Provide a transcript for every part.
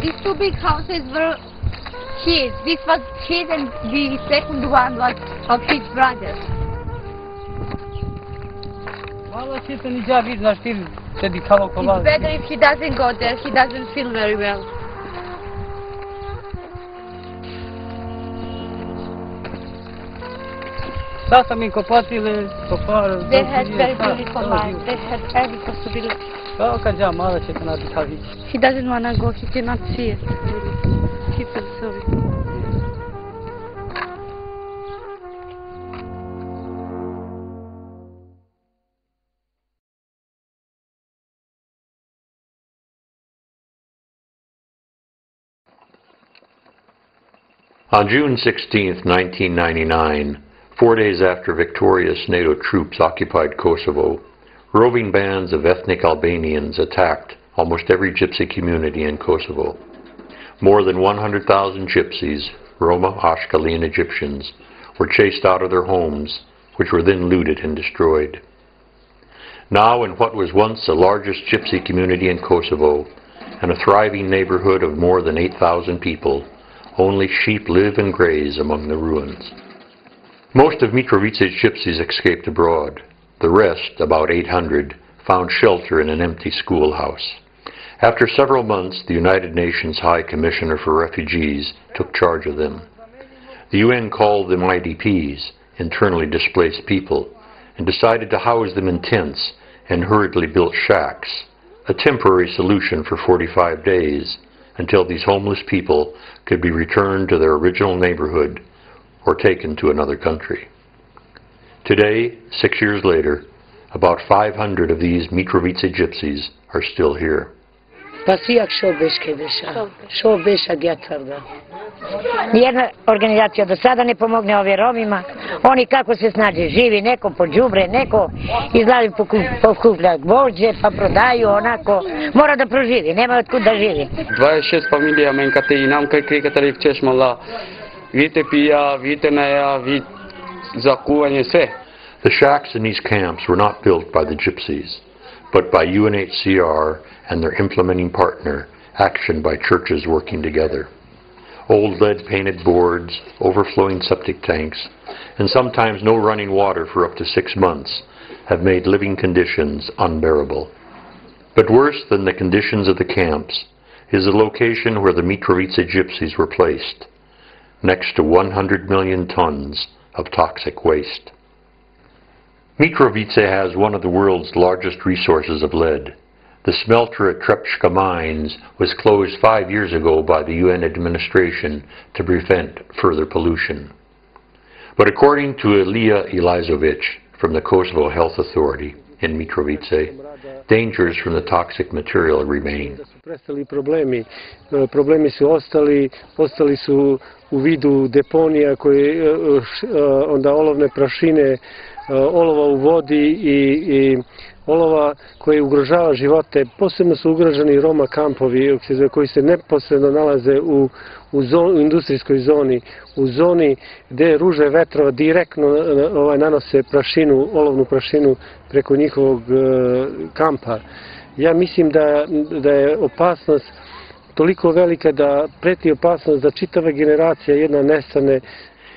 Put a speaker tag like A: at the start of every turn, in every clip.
A: These two big houses were his. This was his and the second one was of his brother. It's better if he doesn't go there. He doesn't feel very well. They had very beautiful life. They had every possibility. He doesn't want to go. He cannot see it. He feels sorry.
B: On June 16, 1999, 4 days after victorious NATO troops occupied Kosovo, roving bands of ethnic Albanians attacked almost every gypsy community in Kosovo. More than 100,000 gypsies, Roma, Ashkali, and Egyptians, were chased out of their homes, which were then looted and destroyed. Now, in what was once the largest gypsy community in Kosovo, and a thriving neighborhood of more than 8,000 people, only sheep live and graze among the ruins. Most of Mitrovica's gypsies escaped abroad. The rest, about 800, found shelter in an empty schoolhouse. After several months, the United Nations High Commissioner for Refugees took charge of them. The UN called them IDPs, internally displaced people, and decided to house them in tents and hurriedly built shacks, a temporary solution for 45 days, until these homeless people could be returned to their original neighborhood or taken to another country. Today, 6 years later, about 500 of these Mitrovica gypsies are still here.
C: Nijedna organizacija do sada ne pomogne ovim Romima. Oni kako se snađe, živi neko po đubre, neko izlazi pokuplja gvožđe, pa prodaju onako. Mora da proživi, nema otkud da živi.
D: 26 familija me në i nam kaj këtë rifqesh më la. Vite pija, vite naja, vite za kuvanje sve.
B: The shacks in these camps were not built by the gypsies, but by UNHCR and their implementing partner, Action by Churches Working Together. Old lead-painted boards, overflowing septic tanks, and sometimes no running water for up to 6 months have made living conditions unbearable. But worse than the conditions of the camps is the location where the Mitrovica gypsies were placed, next to 100 million tons of toxic waste. Mitrovica has one of the world's largest resources of lead. The smelter at Trepčka Mines was closed 5 years ago by the UN administration to prevent further pollution. But according to Ilija Ilazovic from the Kosovo Health Authority in Mitrovica, dangers from the toxic material remain.
E: Problemi su ostali su u vidu deponija koje onda olovne prašine, olova u vodi i olova koji ugrožava živote. Posebno su ugroženi Roma kampovi koji se neposredno nalaze u industrijskoj zoni, u zoni gdje ruže vetrova direktno nanose prašinu, olovnu prašinu preko njihovog kampa. Ja mislim da je opasnost toliko velika da preti opasnost da čitava generacija jedna nestane.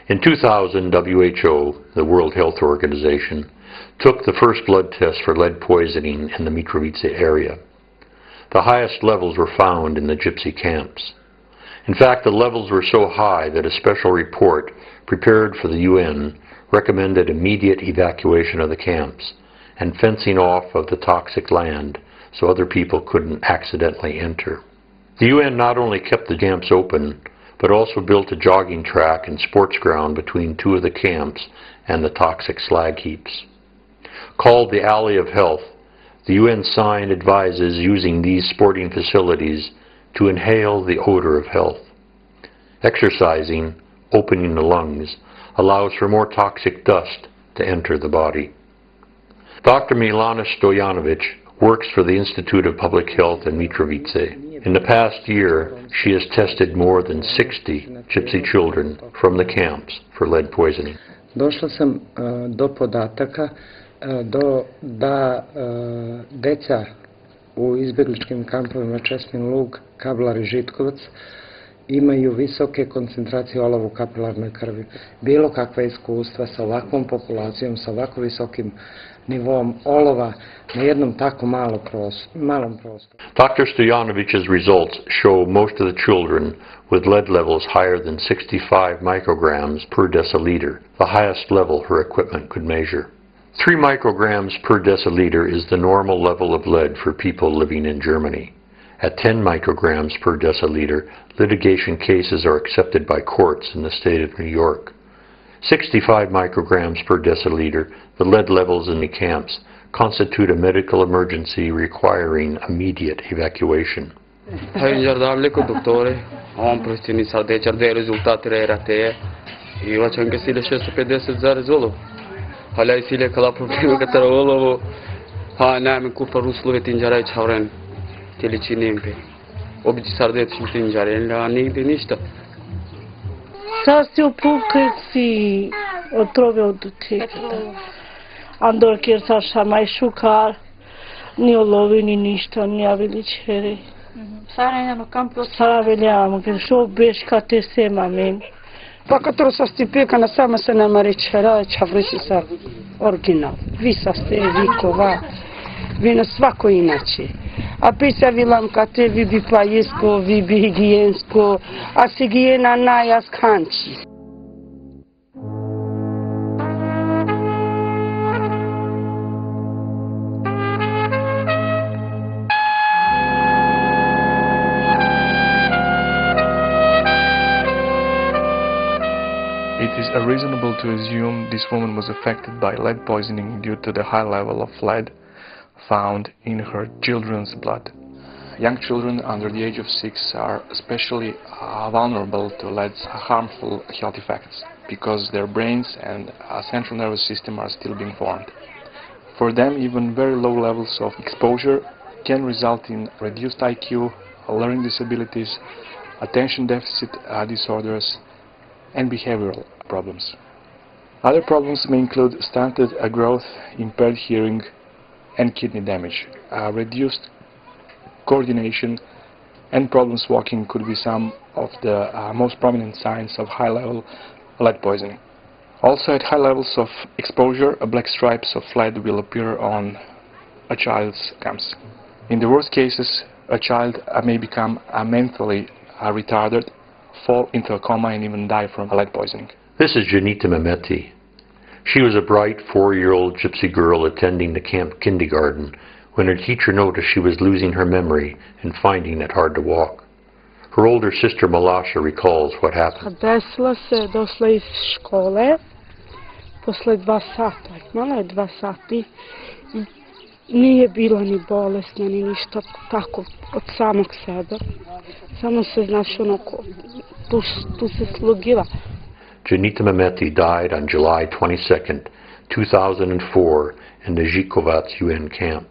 B: In 2000, WHO, the World Health Organization, took the first blood test for lead poisoning in the Mitrovica area. The highest levels were found in the gypsy camps. In fact, the levels were so high that a special report prepared for the UN recommended immediate evacuation of the camps and fencing off of the toxic land so other people couldn't accidentally enter. The UN not only kept the camps open, but also built a jogging track and sports ground between two of the camps and the toxic slag heaps. Called the Alley of Health, the UN sign advises using these sporting facilities to inhale the odor of health. Exercising, opening the lungs, allows for more toxic dust to enter the body. Dr. Milana Stojanovic works for the Institute of Public Health in Mitrovica. In the past year, she has tested more than 60 gypsy children from the camps for lead poisoning.
F: Došla sam do podataka da deca u izbjegličkim kampovima Česmin Lug, Kablar i Žitkovac imaju visoke koncentracije olova u kapilarnoj krvi. Bilo kakva iskustva sa ovakvom populacijom, sa ovako visokim nivom olova na jednom tako malom prostoru.
B: Dr. Stojanović's results show most of the children with lead levels higher than 65 micrograms per deciliter, the highest level her equipment could measure. 3 micrograms per deciliter is the normal level of lead for people living in Germany. At 10 micrograms per deciliter, litigation cases are accepted by courts in the state of New York. 65 micrograms per deciliter, the lead levels in the camps, constitute a medical emergency requiring immediate evacuation.
D: Dottore, ho prestini sardeccia dei risultati rate e faccio anche se le 650 za rezolo. Halai sile kala problemi katara olovo. Ha nam ku paruslo vetinjara chavren. Telici nempe. Obici sardecci vetinjara la nigde ništa.
G: Sad se upukeci otrove od deteta. Andor kjer saša mai šukar, ni olovi ni ništa, ni javili čere.
A: Saranjano kampu.
G: Saraveliamo, che so besca te sema men.
H: Pa katero sa stipeka na sama se nama rečera, čavrši sa original. Vi sa ste vikova, vi na svako inače. A pisa vilam kate vi bi pajesko, vi bi higijensko, a se higijena najas kanči.
I: It is reasonable to assume this woman was affected by lead poisoning due to the high level of lead found in her children's blood. Young children under the age of 6 are especially vulnerable to lead's harmful health effects because their brains and central nervous system are still being formed. For them, even very low levels of exposure can result in reduced IQ, learning disabilities, attention deficit disorders, and behavioral problems. Other problems may include stunted growth, impaired hearing, and kidney damage. Reduced coordination and problems walking could be some of the most prominent signs of high-level lead poisoning. Also, at high levels of exposure, black stripes of lead will appear on a child's gums. In the worst cases, a child may become mentally retarded, fall into a coma, and even die from lead poisoning.
B: This is Janita Mehmeti. She was a bright 4-year-old gypsy girl attending the camp kindergarten when her teacher noticed she was losing her memory and finding it hard to walk. Her older sister Malasha recalls what happened.
G: Desila se, došla iz škole, posle 2 sata, imala je 2 sati, nije bila ni bolesna, ni ništa tako od samog sebe. Samo se, znaš, onako, tu se slugila.
B: Janita Mehmeti died on July 22, 2004 in the Žitkovac UN camp.